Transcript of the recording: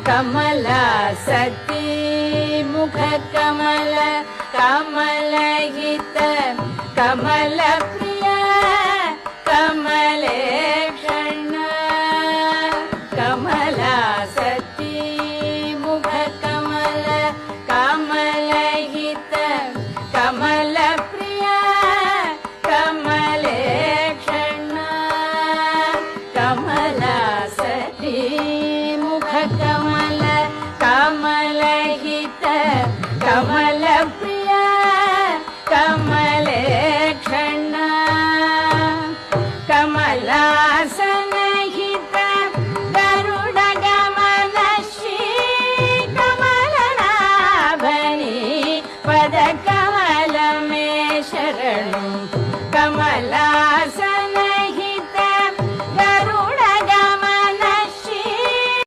कमला सती मुख कमल कमलहित कमल प्रिय कमलेक्षण कमला सती मुख कमल कमलहित कमल प्रिय कमलेक्षण कमला सती मुख कमल